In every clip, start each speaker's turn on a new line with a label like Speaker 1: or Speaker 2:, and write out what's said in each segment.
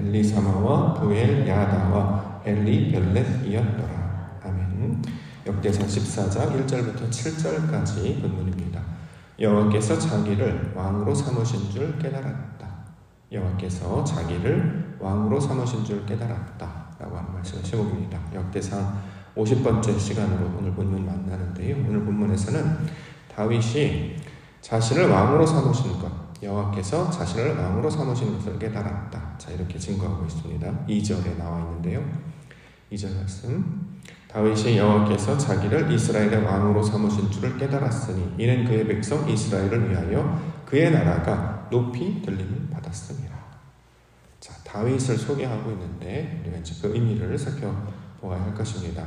Speaker 1: 엘리사마와 부엘 야다와 엘리벨렛이었더라. 아멘. 역대상 14장 1절부터 7절까지 본문입니다. 여호와께서 자기를 왕으로 삼으신 줄 깨달았다. 여호와께서 자기를 왕으로 삼으신 줄 깨달았다 라고 하는 말씀의 제목입니다. 역대상 50번째 시간으로 오늘 본문 만나는데요. 오늘 본문에서는 다윗이 자신을 왕으로 삼으신 것, 여호와께서 자신을 왕으로 삼으신 것을 깨달았다. 자, 이렇게 증거하고 있습니다. 2절에 나와 있는데요. 2절 말씀. 다윗이 여호와께서 자기를 이스라엘의 왕으로 삼으신 줄을 깨달았으니 이는 그의 백성 이스라엘을 위하여 그의 나라가 높이 들림을 받았습니다. 자, 다윗을 소개하고 있는데 우리가 이제 그 의미를 살펴보아야 할 것입니다.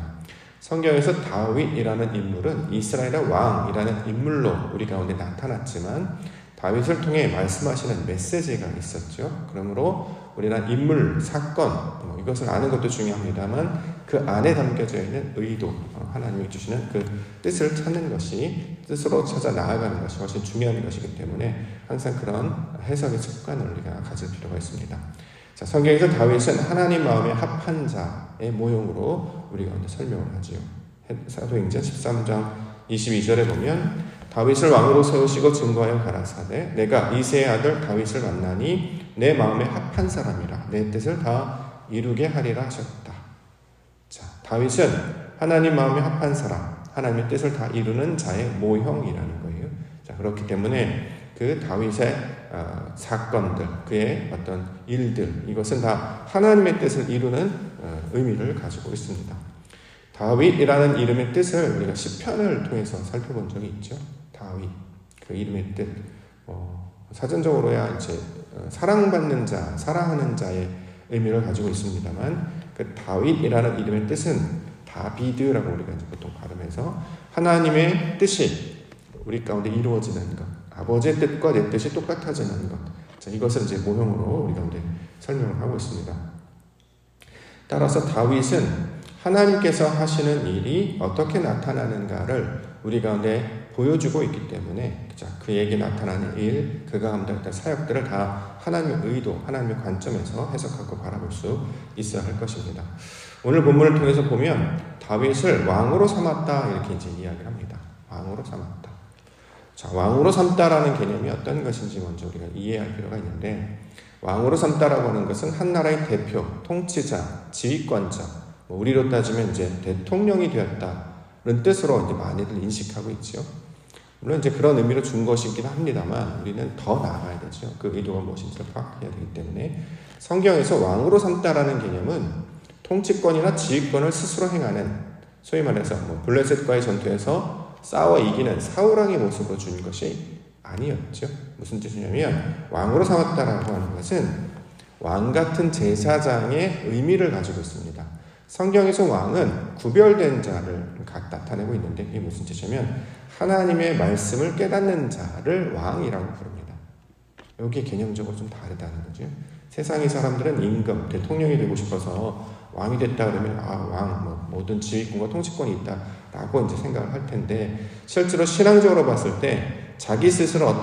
Speaker 1: 성경에서 다윗이라는 인물은 이스라엘의 왕이라는 인물로 우리 가운데 나타났지만 다윗을 통해 말씀하시는 메시지가 있었죠. 그러므로 우리는 인물, 사건, 이것을 아는 것도 중요합니다만 그 안에 담겨져 있는 의도, 하나님이 주시는 그 뜻을 찾는 것이, 뜻으로 찾아 나아가는 것이 훨씬 중요한 것이기 때문에 항상 그런 해석의 습관을 우리가 가질 필요가 있습니다. 자, 성경에서 다윗은 하나님 마음에 합한 자의 모형으로 우리가 설명을 하지요. 사도행전 13장 22절에 보면 다윗을 왕으로 세우시고 증거하여 가라사대 내가 이새의 아들 다윗을 만나니 내 마음에 합한 사람이라 내 뜻을 다 이루게 하리라 하셨다. 자, 다윗은 하나님 마음에 합한 사람, 하나님의 뜻을 다 이루는 자의 모형이라는 거예요. 자, 그렇기 때문에 그 다윗의 사건들, 그의 어떤 일들, 이것은 다 하나님의 뜻을 이루는 의미를 가지고 있습니다. 다윗이라는 이름의 뜻을 우리가 시편을 통해서 살펴본 적이 있죠. 다윗, 그 이름의 뜻, 사전적으로야 이제 사랑받는 자, 사랑하는 자의 의미를 가지고 있습니다만 그 다윗이라는 이름의 뜻은 다비드라고 우리가 이제 보통 발음해서 하나님의 뜻이 우리 가운데 이루어지는 것, 아버지의 뜻과 내 뜻이 똑같아지는 것. 자, 이것을 이제 모형으로 우리 가운데 설명을 하고 있습니다. 따라서 다윗은 하나님께서 하시는 일이 어떻게 나타나는가를 우리 가운데 보여주고 있기 때문에 그에게 나타나는 일, 그 가운데 어떤 사역들을 다 하나님의 의도, 하나님의 관점에서 해석하고 바라볼 수 있어야 할 것입니다. 오늘 본문을 통해서 보면 다윗을 왕으로 삼았다 이렇게 이제 이야기를 합니다. 왕으로 삼았다. 자, 왕으로 삼다라는 개념이 어떤 것인지 먼저 우리가 이해할 필요가 있는데 왕으로 삼다라고 하는 것은 한 나라의 대표, 통치자, 지휘권자, 우리로 따지면 이제 대통령이 되었다는 뜻으로 이제 많이들 인식하고 있죠. 물론 이제 그런 의미로 준 것이긴 합니다만 우리는 더 나아가야 되죠. 그 의도가 무엇인지를 파악해야 되기 때문에 성경에서 왕으로 삼다라는 개념은 통치권이나 지휘권을 스스로 행하는, 소위 말해서 블레셋과의 전투에서 싸워 이기는 사울왕의 모습으로 준 것이 아니었죠. 무슨 뜻이냐면 왕으로 삼았다라고 하는 것은 왕 같은 제사장의 의미를 가지고 있습니다. 성경에서 왕은 구별된 자를 나타내고 있는데 이게 무슨 뜻이냐면 하나님의 말씀을 깨닫는 자를 왕이라고 부릅니다. 여기 개념적으로 좀 다르다는 거죠. 세상의 사람들은 임금, 대통령이 되고 싶어서 왕이 됐다 그러면 왕, 모든 지휘권과 통치권이 있다라고 이제 생각을 할 텐데 실제로 신앙적으로 봤을 때 자기 스스로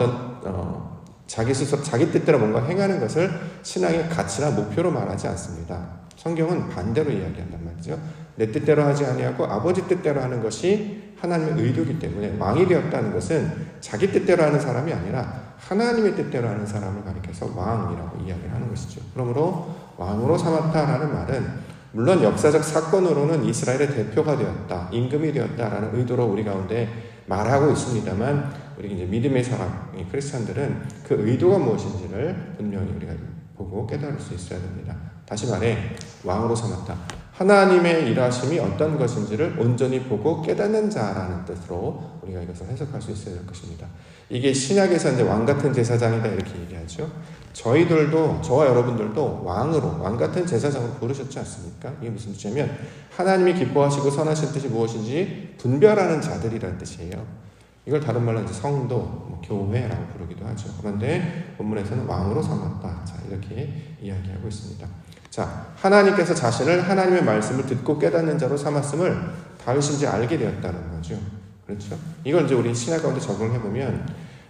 Speaker 1: 자기 뜻대로 뭔가 행하는 것을 신앙의 가치나 목표로 말하지 않습니다. 성경은 반대로 이야기한단 말이죠. 내 뜻대로 하지 아니하고 아버지 뜻대로 하는 것이 하나님의 의도이기 때문에 왕이 되었다는 것은 자기 뜻대로 하는 사람이 아니라 하나님의 뜻대로 하는 사람을 가리켜서 왕이라고 이야기를 하는 것이죠. 그러므로 왕으로 삼았다라는 말은 물론 역사적 사건으로는 이스라엘의 대표가 되었다, 임금이 되었다라는 의도로 우리 가운데 말하고 있습니다만 우리 이제 믿음의 사람, 크리스찬들은 그 의도가 무엇인지를 분명히 우리가 보고 깨달을 수 있어야 됩니다. 다시 말해 왕으로 삼았다. 하나님의 일하심이 어떤 것인지를 온전히 보고 깨닫는 자라는 뜻으로 우리가 이것을 해석할 수 있어야 될 것입니다. 이게 신약에서 이제 왕 같은 제사장이다 이렇게 얘기하죠. 저와 여러분들도 왕 같은 제사장으로 부르셨지 않습니까? 이게 무슨 뜻이냐면 하나님이 기뻐하시고 선하신 뜻이 무엇인지 분별하는 자들이라는 뜻이에요. 이걸 다른 말로 이제 성도, 교회라고 부르기도 하죠. 그런데 본문에서는 왕으로 삼았다. 자, 이렇게 이야기하고 있습니다. 자, 하나님께서 자신을 하나님의 말씀을 듣고 깨닫는 자로 삼았음을 다윗이 이제 알게 되었다는 거죠. 그렇죠? 이걸 이제 우리 신약 가운데 적용해 보면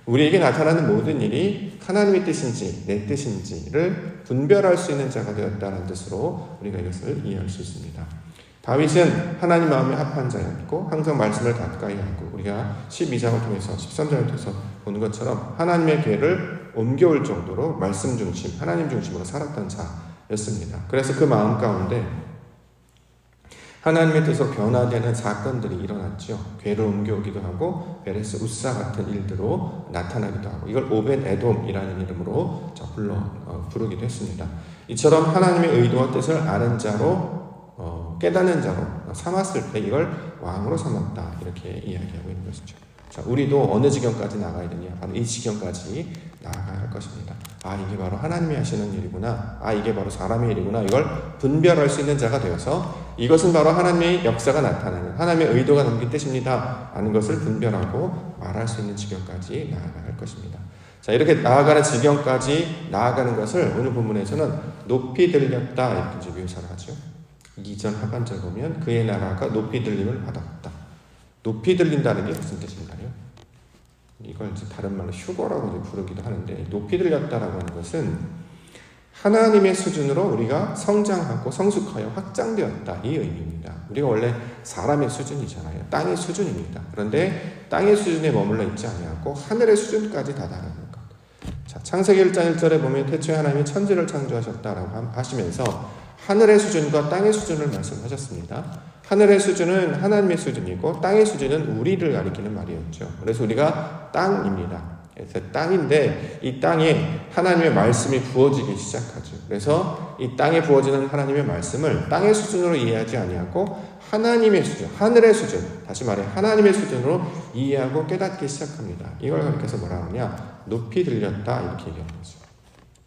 Speaker 1: 우리에게 나타나는 모든 일이 하나님의 뜻인지 내 뜻인지를 분별할 수 있는 자가 되었다는 뜻으로 우리가 이것을 이해할 수 있습니다. 다윗은 하나님 마음에 합한 자였고 항상 말씀을 가까이 하고 우리가 12장을 통해서 13장을 통해서 보는 것처럼 하나님의 궤를 옮겨올 정도로 말씀 중심, 하나님 중심으로 살았던 자였습니다. 그래서 그 마음 가운데 하나님의 뜻으로 변화되는 사건들이 일어났죠. 궤를 옮겨오기도 하고 베레스 우사 같은 일들로 나타나기도 하고 이걸 오벤 에돔이라는 이름으로 부르기도 했습니다. 이처럼 하나님의 의도와 뜻을 아는 자로 깨닫는 자로 삼았을 때 이걸 왕으로 삼았다 이렇게 이야기하고 있는 것이죠. 자, 우리도 어느 지경까지 나가야 되냐? 바로 이 지경까지 나아가야 할 것입니다. 아, 이게 바로 하나님이 하시는 일이구나. 아, 이게 바로 사람의 일이구나. 이걸 분별할 수 있는 자가 되어서 이것은 바로 하나님의 역사가 나타나는 하나님의 의도가 담긴 뜻입니다 하는 것을 분별하고 말할 수 있는 지경까지 나아가야 할 것입니다. 자, 이렇게 나아가는 지경까지 나아가는 것을 오늘 본문에서는 높이 들렸다 이렇게 이제 묘사를 하죠. 2절 하반절 보면 그의 나라가 높이 들림을 받았다. 높이 들린다는 게 무슨 뜻인가요? 이걸 이제 다른 말로 휴거라고 이제 부르기도 하는데, 높이 들렸다라고 하는 것은 하나님의 수준으로 우리가 성장하고 성숙하여 확장되었다 이 의미입니다. 우리가 원래 사람의 수준이잖아요. 땅의 수준입니다. 그런데 땅의 수준에 머물러 있지 아니하고 하늘의 수준까지 다다르는 것. 자, 창세기 1장 1절에 보면 태초에 하나님이 천지를 창조하셨다라고 하시면서 하늘의 수준과 땅의 수준을 말씀하셨습니다. 하늘의 수준은 하나님의 수준이고 땅의 수준은 우리를 가리키는 말이었죠. 그래서 우리가 땅입니다. 그래서 땅인데 이 땅에 하나님의 말씀이 부어지기 시작하죠. 그래서 이 땅에 부어지는 하나님의 말씀을 땅의 수준으로 이해하지 아니하고 하나님의 수준, 하늘의 수준, 다시 말해 하나님의 수준으로 이해하고 깨닫기 시작합니다. 이걸 가리켜서 뭐라 하느냐? 높이 들렸다 이렇게 얘기하는 거죠.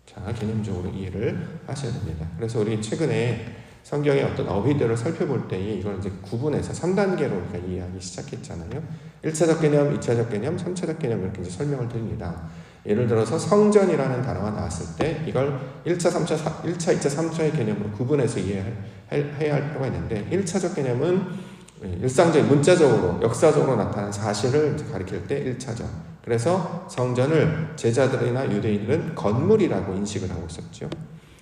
Speaker 1: 자, 개념적으로 이해를 하셔야 됩니다. 그래서 우리 최근에 성경의 어떤 어휘들을 살펴볼 때 이걸 이제 구분해서 3단계로 우리가 이해하기 시작했잖아요. 1차적 개념, 2차적 개념, 3차적 개념 이렇게 이제 설명을 드립니다. 예를 들어서 성전이라는 단어가 나왔을 때 이걸 1차, 3차, 1차, 2차, 3차의 개념으로 구분해서 이해해야 할 필요가 있는데 1차적 개념은 일상적인 문자적으로 역사적으로 나타난 사실을 가리킬 때 1차적. 그래서 성전을 제자들이나 유대인들은 건물이라고 인식을 하고 있었죠.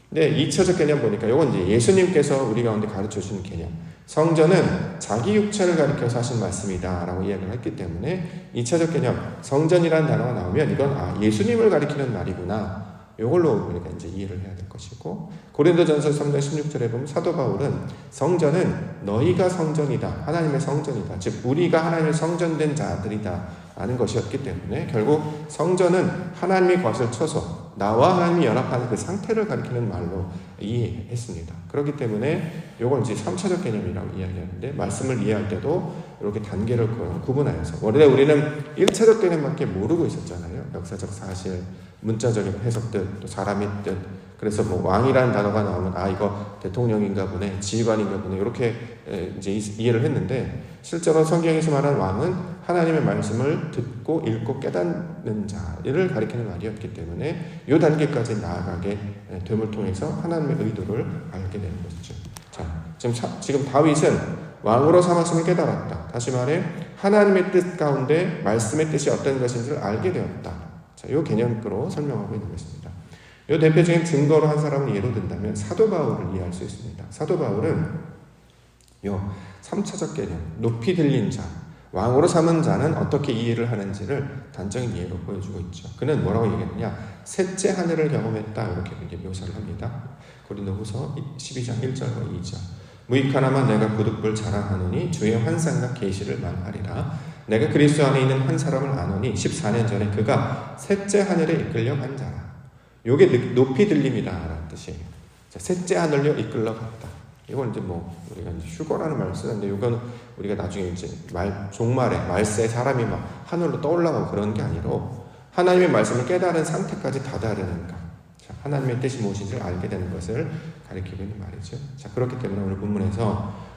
Speaker 1: 근데 2차적 개념 보니까 이건 이제 예수님께서 우리 가운데 가르쳐 주신 개념. 성전은 자기 육체를 가리켜서 하신 말씀이다 라고 이야기를 했기 때문에 2차적 개념, 성전이라는 단어가 나오면 이건 예수님을 가리키는 말이구나. 이걸로 우리가 이제 이해를 해야 될 것이고, 고린도전서 3장 16절에 보면 사도 바울은 성전은 너희가 성전이다. 하나님의 성전이다. 즉 우리가 하나님의 성전된 자들이다. 라는 것이었기 때문에 결국 성전은 하나님의 것을 쳐서 나와 하나님이 연합하는 그 상태를 가리키는 말로 이해했습니다. 그렇기 때문에 이걸 이제 3차적 개념이라고 이야기하는데 말씀을 이해할 때도 이렇게 단계를 구분하여서 원래 우리는 1차적 개념밖에 모르고 있었잖아요. 역사적 사실, 문자적인 해석들, 또 사람의 뜻. 그래서 뭐 왕이라는 단어가 나오면 이거 대통령인가 보네, 지휘관인가 보네 이렇게 이제 이해를 했는데 실제로 성경에서 말하는 왕은 하나님의 말씀을 듣고 읽고 깨닫는 자를 가리키는 말이었기 때문에 이 단계까지 나아가게 됨을 통해서 하나님의 의도를 알게 되는 것이죠. 자, 지금 다윗은 왕으로 삼았음을 깨달았다. 다시 말해 하나님의 뜻 가운데 말씀의 뜻이 어떤 것인지를 알게 되었다. 자, 이 개념으로 설명하고 있는 것입니다. 이 대표적인 증거로 한 사람을 예로 든다면 사도 바울을 이해할 수 있습니다. 사도 바울은 요 3차적 개념, 높이 들린 자, 왕으로 삼은 자는 어떻게 이해를 하는지를 단적인 예로 보여주고 있죠. 그는 뭐라고 얘기했느냐? 셋째 하늘을 경험했다 이렇게 묘사를 합니다. 고린도후서 12장 1절과 2절. 무익하나마 내가 부득불 자랑하노니 주의 환상과 계시를 말하리라. 내가 그리스도 안에 있는 한 사람을 아노니 14년 전에 그가 셋째 하늘에 이끌려 간 자라. 요게 높이 들림이다 라는 뜻이에요. 자, 셋째 하늘로 이끌러 갔다. 이건 이제 우리가 이제 휴거라는 말을 쓰는데 이건 우리가 나중에 이제 종말에 말세 사람이 막 하늘로 떠올라가고 그런 게 아니고 하나님의 말씀을 깨달은 상태까지 다다르는 것. 자, 하나님의 뜻이 무엇인지를 알게 되는 것을 가리키고 있는 말이죠. 자, 그렇기 때문에 오늘 본문에서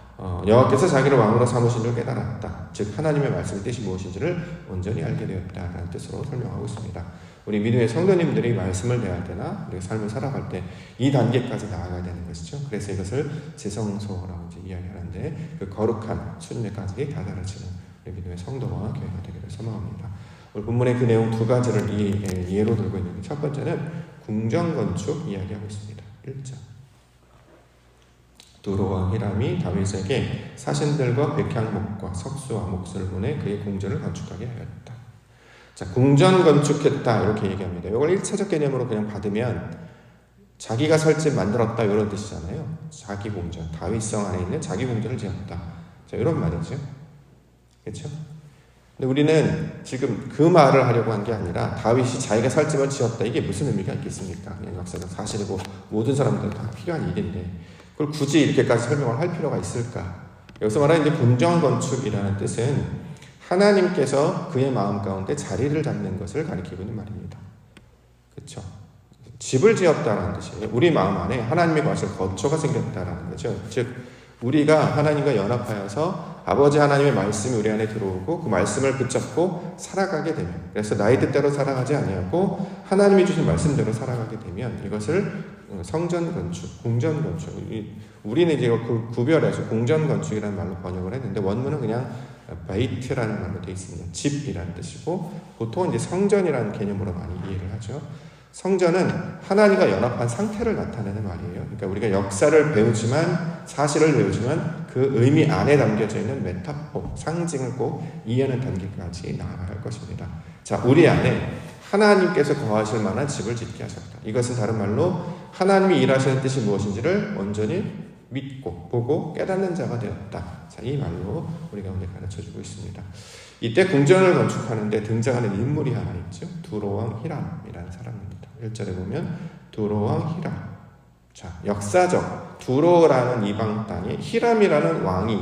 Speaker 1: 여호와께서 자기를 왕으로 삼으신 줄 깨달았다. 즉 하나님의 말씀의 뜻이 무엇인지를 온전히 알게 되었다라는 뜻으로 설명하고 있습니다. 우리 믿음의 성도님들이 말씀을 대할 때나 우리가 삶을 살아갈 때 이 단계까지 나아가야 되는 것이죠. 그래서 이것을 지성소라고 이제 이야기하는데 그 거룩한 수준에까지 다다르시는 우리 믿음의 성도와 교회가 되기를 소망합니다. 오늘 본문의 그 내용 두 가지를 예로 들고 있는데, 첫 번째는 궁전건축 이야기하고 있습니다. 1절. 두로와 히람이 다윗에게 사신들과 백향목과 석수와 목수를 보내 그의 궁전을 건축하게 하였다. 자, 궁전 건축했다 이렇게 얘기합니다. 이걸 1차적 개념으로 그냥 받으면 자기가 설 집 만들었다 이런 뜻이잖아요. 자기 궁전, 다윗성 안에 있는 자기 궁전을 지었다. 자, 이런 말이죠. 그렇죠? 근데 우리는 지금 그 말을 하려고 한 게 아니라 다윗이 자기가 설 집을 지었다. 이게 무슨 의미가 있겠습니까? 그냥 역사적 사실이고 모든 사람들은 다 필요한 일인데 그걸 굳이 이렇게까지 설명을 할 필요가 있을까? 여기서 말하는 이제 궁전 건축이라는 뜻은 하나님께서 그의 마음 가운데 자리를 잡는 것을 가리키고 있는 말입니다. 그렇죠? 집을 지었다라는 뜻이에요. 우리 마음 안에 하나님의 거처가 생겼다라는 거죠. 즉 우리가 하나님과 연합하여서 아버지 하나님의 말씀이 우리 안에 들어오고 그 말씀을 붙잡고 살아가게 되면, 그래서 나의 뜻대로 살아가지 아니하고 하나님이 주신 말씀대로 살아가게 되면 이것을 성전 건축, 궁전 건축, 우리는 이제 구별해서 궁전 건축이라는 말로 번역을 했는데 원문은 그냥 베이트라는 말로 되어 있습니다. 집이라는 뜻이고 보통은 이제 성전이라는 개념으로 많이 이해를 하죠. 성전은 하나님과 연합한 상태를 나타내는 말이에요. 그러니까 우리가 역사를 배우지만, 사실을 배우지만 그 의미 안에 담겨져 있는 메타포, 상징을 꼭 이해하는 단계까지 나아가야 할 것입니다. 자, 우리 안에 하나님께서 거하실 만한 집을 짓게 하셨다. 이것은 다른 말로 하나님이 일하시는 뜻이 무엇인지를 온전히 믿고 보고 깨닫는 자가 되었다. 자, 이 말로 우리 가운데 가르쳐주고 있습니다. 이때 궁전을 건축하는데 등장하는 인물이 하나 있죠. 두로왕 히람이라는 사람입니다. 1절에 보면 두로왕 히람. 자, 역사적 두로라는 이방 땅에 히람이라는 왕이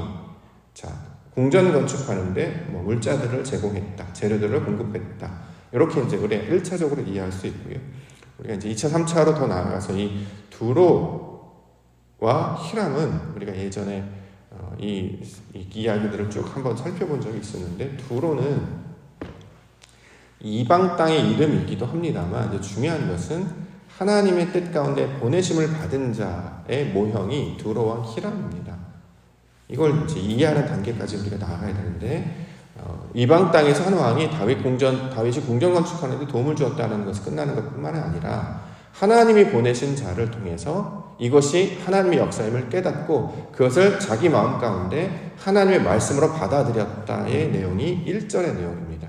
Speaker 1: 자, 궁전 건축하는데 물자들을 제공했다. 재료들을 공급했다. 이렇게 이제 우리가 1차적으로 이해할 수 있고요. 우리가 이제 2차, 3차로 더 나아가서 이 두로와 히람은 우리가 예전에 이 이야기들을 쭉 한번 살펴본 적이 있었는데, 두로는 이방 땅의 이름이기도 합니다만 이제 중요한 것은 하나님의 뜻 가운데 보내심을 받은 자의 모형이 두로왕 히람입니다. 이걸 이제 이해하는 단계까지 우리가 나아가야 되는데, 이방 땅에서 한 왕이 다윗이 궁전 건축하는데 도움을 주었다는 것은 끝나는 것뿐만 아니라 하나님이 보내신 자를 통해서 이것이 하나님의 역사임을 깨닫고 그것을 자기 마음 가운데 하나님의 말씀으로 받아들였다의 내용이 1절의 내용입니다.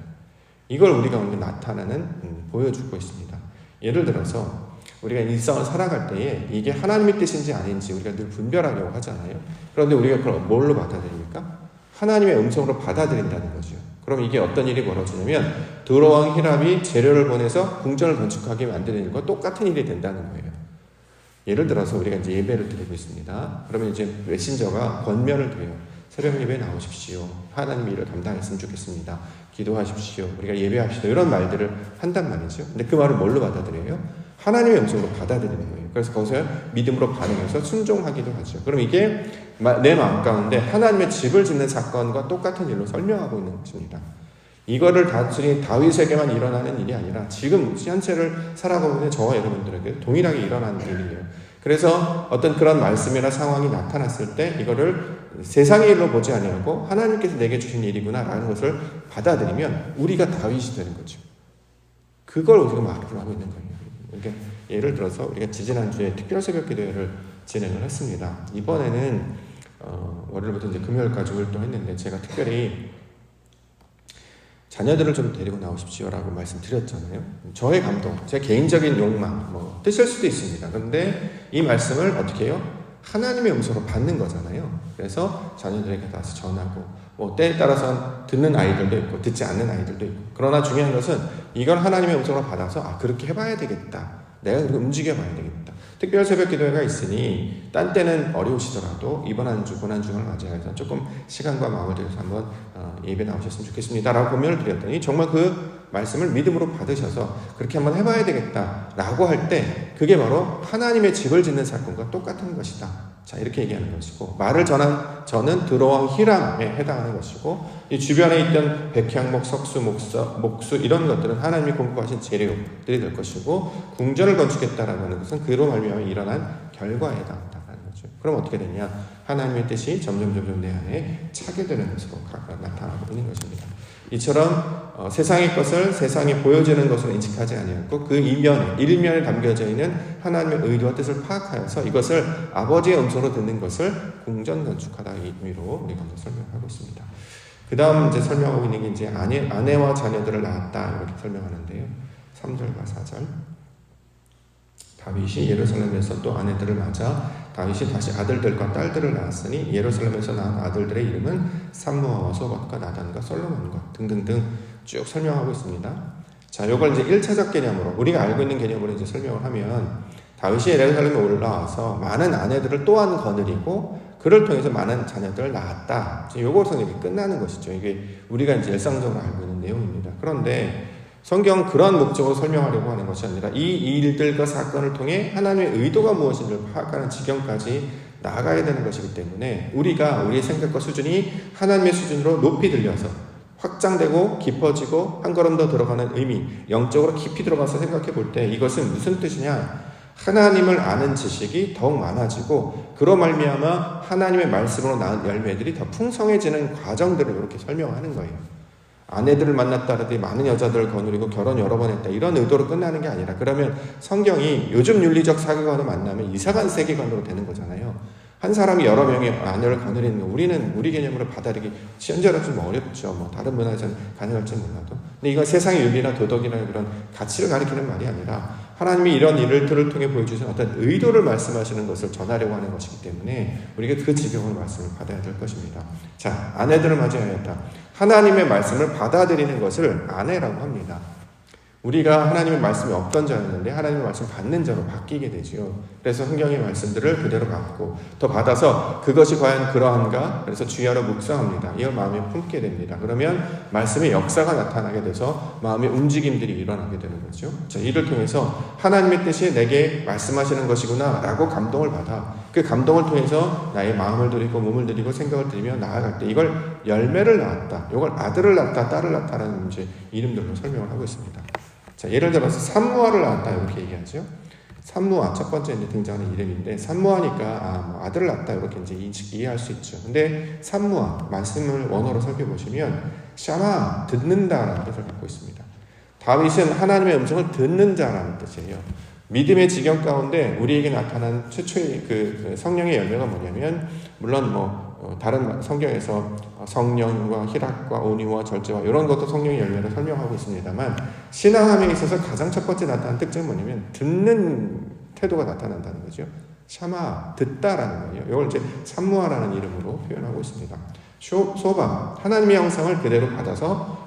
Speaker 1: 이걸 우리 가운데 보여주고 있습니다. 예를 들어서 우리가 일상을 살아갈 때에 이게 하나님의 뜻인지 아닌지 우리가 늘 분별하려고 하잖아요. 그런데 우리가 그걸 뭘로 받아들입니까? 하나님의 음성으로 받아들인다는 거죠. 그럼 이게 어떤 일이 벌어지냐면 두로왕 히람이 재료를 보내서 궁전을 건축하게 만드는 일과 똑같은 일이 된다는 거예요. 예를 들어서 우리가 이제 예배를 드리고 있습니다. 그러면 이제 메신저가 권면을 드려요. 새벽 예배 나오십시오. 하나님의 일을 감당했으면 좋겠습니다. 기도하십시오. 우리가 예배합시다. 이런 말들을 한단 말이죠. 근데 그 말을 뭘로 받아들여요? 하나님의 음성으로 받아들이는 거예요. 그래서 거기서 믿음으로 반응해서 순종하기도 하죠. 그럼 이게 내 마음 가운데 하나님의 집을 짓는 사건과 똑같은 일로 설명하고 있는 것입니다. 이거를 단순히 다윗에게만 일어나는 일이 아니라 지금 현세를 살아가고 있는 저와 여러분들에게 동일하게 일어나는 일이에요. 그래서 어떤 그런 말씀이나 상황이 나타났을 때 이거를 세상의 일로 보지 아니하고 하나님께서 내게 주신 일이구나 라는 것을 받아들이면 우리가 다윗이 되는 거죠. 그걸 우리가 말을 하고 있는 거예요. 그러니까 예를 들어서 우리가 지지난주에 특별 새벽 기도회를 진행을 했습니다. 이번에는 월요일부터 이제 금요일까지 활동했는데 제가 특별히 자녀들을 좀 데리고 나오십시오라고 말씀드렸잖아요. 저의 감동, 제 개인적인 욕망, 뜻일 수도 있습니다. 그런데 이 말씀을 어떻게 해요? 하나님의 음성으로 받는 거잖아요. 그래서 자녀들에게 가서 전하고, 때에 따라서는 듣는 아이들도 있고, 듣지 않는 아이들도 있고. 그러나 중요한 것은 이걸 하나님의 음성으로 받아서, 그렇게 해봐야 되겠다. 내가 그렇게 움직여봐야 되겠다. 특별 새벽 기도회가 있으니, 딴 때는 어려우시더라도 이번 한 주, 고난주를 맞이해서 조금 시간과 마음을 들여서 한번 예배 나오셨으면 좋겠습니다. 라고 고면을 드렸더니 정말 그 말씀을 믿음으로 받으셔서 그렇게 한번 해봐야 되겠다. 라고 할 때 그게 바로 하나님의 집을 짓는 사건과 똑같은 것이다. 자, 이렇게 얘기하는 것이고, 말을 전한 저는 두로왕 히람에 해당하는 것이고, 이 주변에 있던 백향목, 석수, 목수 이런 것들은 하나님이 공급하신 재료들이 될 것이고, 궁전을 건축했다라고 하는 것은 그로 말미암아 일어난 결과에 해당한다는 거죠. 그럼 어떻게 되냐? 하나님의 뜻이 점점 내 안에 차게 되는 것으로 나타나고 있는 것입니다. 이처럼 세상의 것을 세상에 보여지는 것으로 인식하지 아니하고 그 이면에 일면에 담겨져 있는 하나님의 의도와 뜻을 파악하여서 이것을 아버지의 음성으로 듣는 것을 공전건축하다 이 의미로 우리가 먼저 설명하고 있습니다. 그 다음 이제 설명하고 있는 게 이제 아내와 자녀들을 낳았다 이렇게 설명하는데요. 3절과 4절. 다윗이 예루살렘에서 또 아내들을 맞아 다윗이 다시 아들들과 딸들을 낳았으니 예루살렘에서 낳은 아들들의 이름은 삼무아와 소밧과 나단과 솔로몬과 등등등 쭉 설명하고 있습니다. 자, 요걸 이제 1차적 개념으로 우리가 알고 있는 개념으로 이제 설명을 하면 다윗이 예루살렘에 올라와서 많은 아내들을 또한 거느리고 그를 통해서 많은 자녀들을 낳았다. 요것은 이렇게 끝나는 것이죠. 이게 우리가 이제 일상적으로 알고 있는 내용입니다. 그런데 성경은 그런 목적으로 설명하려고 하는 것이 아니라 이 일들과 사건을 통해 하나님의 의도가 무엇인지를 파악하는 지경까지 나아가야 되는 것이기 때문에 우리가 우리의 생각과 수준이 하나님의 수준으로 높이 들려서 확장되고 깊어지고 한 걸음 더 들어가는 의미, 영적으로 깊이 들어가서 생각해 볼 때 이것은 무슨 뜻이냐? 하나님을 아는 지식이 더욱 많아지고 그로 말미암아 하나님의 말씀으로 낳은 열매들이 더 풍성해지는 과정들을 이렇게 설명하는 거예요. 아내들을 만났다라든지 많은 여자들을 거느리고 결혼 여러 번 했다 이런 의도로 끝나는 게 아니라 그러면 성경이 요즘 윤리적 사회관을 만나면 이상한 세계관으로 되는 거잖아요. 한 사람이 여러 명의 아내를 거느리는 거 우리는 우리 개념으로 받아들이기 현재로 좀 어렵죠. 뭐 다른 문화에서는 가능할지 몰라도. 근데 이건 세상의 윤리나 도덕이나 그런 가치를 가리키는 말이 아니라 하나님이 이런 일들을 통해 보여주신 어떤 의도를 말씀하시는 것을 전하려고 하는 것이기 때문에 우리가 그 지경으로 말씀을 받아야 될 것입니다. 자, 아내들을 맞이하였다. 하나님의 말씀을 받아들이는 것을 아내라고 합니다. 우리가 하나님의 말씀이 없던 자였는데 하나님의 말씀 받는 자로 바뀌게 되지요. 그래서 성경의 말씀들을 그대로 받고 더 받아서 그것이 과연 그러한가? 그래서 주야로 묵상합니다. 이걸 마음에 품게 됩니다. 그러면 말씀의 역사가 나타나게 돼서 마음의 움직임들이 일어나게 되는 거죠. 자, 이를 통해서 하나님의 뜻이 내게 말씀하시는 것이구나 라고 감동을 받아 그 감동을 통해서 나의 마음을 드리고 몸을 드리고 생각을 드리며 나아갈 때 이걸 열매를 낳았다. 이걸 아들을 낳았다, 딸을 낳았다라는 이제 이름들로 설명을 하고 있습니다. 자, 예를 들어서 산무아를 낳았다 이렇게 얘기하죠. 산무아 첫 번째 이제 등장하는 이름인데 산무아니까 뭐 아들을 낳았다 이렇게 이제 이해할 수 있죠. 근데 산무아 말씀을 원어로 살펴보시면 샤마 듣는다라는 뜻을 갖고 있습니다. 다윗은 하나님의 음성을 듣는 자라는 뜻이에요. 믿음의 지경 가운데 우리에게 나타난 최초의 그 성령의 열매가 뭐냐면 물론 다른 성경에서 성령과 희락과 온유와 절제와 이런 것도 성령의 열매를 설명하고 있습니다만 신앙함에 있어서 가장 첫 번째 나타난 특징은 뭐냐면 듣는 태도가 나타난다는 거죠. 샤마 듣다라는 거예요. 이걸 이제 산무아라는 이름으로 표현하고 있습니다. 소바 하나님의 형상을 그대로 받아서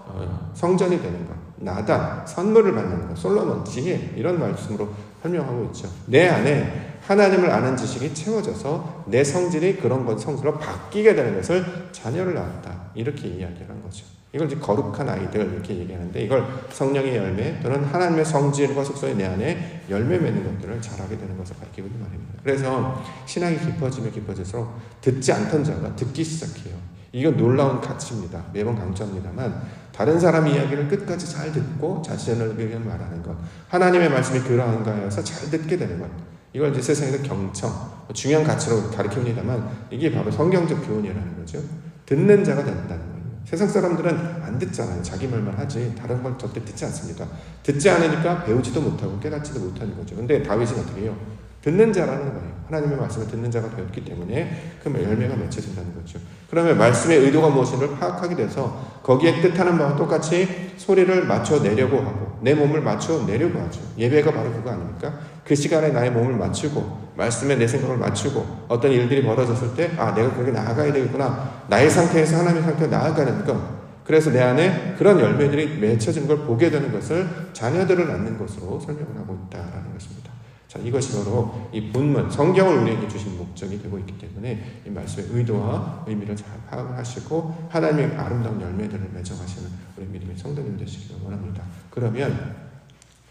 Speaker 1: 성전이 되는 것, 나단 선물을 받는 것, 솔로몬 지혜 이런 말씀으로 설명하고 있죠. 내 안에 하나님을 아는 지식이 채워져서 내 성질이 그런 것 성질로 바뀌게 되는 것을 자녀를 낳았다 이렇게 이야기를 한 거죠. 이걸 이제 거룩한 아이들 이렇게 얘기하는데 이걸 성령의 열매 또는 하나님의 성질과 속성이 내 안에 열매 맺는 것들을 잘하게 되는 것을 밝히고 있는 말입니다. 그래서 신앙이 깊어지면 깊어질수록 듣지 않던 자가 듣기 시작해요. 이건 놀라운 가치입니다. 매번 강조합니다만 다른 사람 이야기를 끝까지 잘 듣고 자신을 의견 말하는 것, 하나님의 말씀이 그러한가 해서 잘 듣게 되는 것, 이걸 이제 세상에서 경청, 중요한 가치로 가르칩니다만 이게 바로 성경적 교훈이라는 거죠. 듣는 자가 된다는 거예요. 세상 사람들은 안 듣잖아요. 자기 말만 하지 다른 걸 절대 듣지 않습니다. 듣지 않으니까 배우지도 못하고 깨닫지도 못하는 거죠. 근데 다윗은 어떻게 해요? 듣는 자라는 거예요. 하나님의 말씀을 듣는 자가 되었기 때문에 그 열매가 맺혀진다는 거죠. 그러면 말씀의 의도가 무엇인지를 파악하게 돼서 거기에 뜻하는 바와 똑같이 소리를 맞춰내려고 하고 내 몸을 맞춰내려고 하죠. 예배가 바로 그거 아닙니까? 그 시간에 나의 몸을 맞추고 말씀에 내 생각을 맞추고 어떤 일들이 벌어졌을 때 내가 거기 나아가야 되겠구나. 나의 상태에서 하나님의 상태로 나아가는 것. 그래서 내 안에 그런 열매들이 맺혀지는 걸 보게 되는 것을 자녀들을 낳는 것으로 설명을 하고 있다라는 것입니다. 자, 이것이 바로 이 본문, 성경을 우리에게 주신 목적이 되고 있기 때문에 이 말씀의 의도와 의미를 잘 파악을 하시고 하나님의 아름다운 열매들을 맺어가시는 우리 믿음의 성도님 되시기를 원합니다. 그러면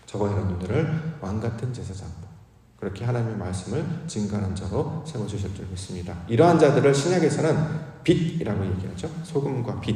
Speaker 1: 저와 여러분들을 왕같은 제사장, 그렇게 하나님의 말씀을 증거하는 자로 세워주실 줄 믿습니다. 이러한 자들을 신약에서는 빛이라고 얘기하죠. 소금과 빛.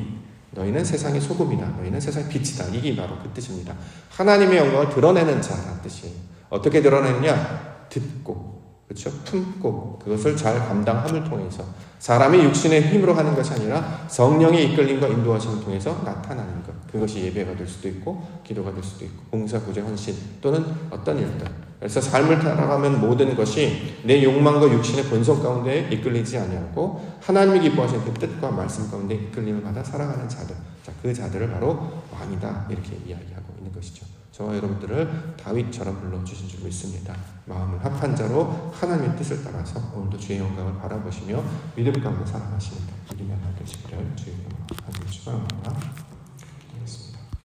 Speaker 1: 너희는 세상의 소금이다. 너희는 세상의 빛이다. 이게 바로 그 뜻입니다. 하나님의 영광을 드러내는 자라는 뜻이에요. 어떻게 드러내느냐? 듣고 그렇죠? 품고 그것을 잘 감당함을 통해서 사람이 육신의 힘으로 하는 것이 아니라 성령의 이끌림과 인도하심을 통해서 나타나는 것. 그것이 예배가 될 수도 있고 기도가 될 수도 있고 봉사, 구제, 헌신 또는 어떤 일들. 그래서 삶을 살아가면 모든 것이 내 욕망과 육신의 본성 가운데 이끌리지 아니하고 하나님이 기뻐하시는 그 뜻과 말씀 가운데 이끌림을 받아 살아가는 자들. 자, 그 자들을 바로 왕이다 이렇게 이야기하고 있는 것이죠. 저와 여러분들을 다윗처럼 불러주신 줄 믿습니다. 마음을 합한 자로 하나님의 뜻을 따라서 오늘도 주의 영광을 바라보시며 믿음 가운데 살아가시는 믿음의 하나 되시기를 주의 이름으로 축원합니다.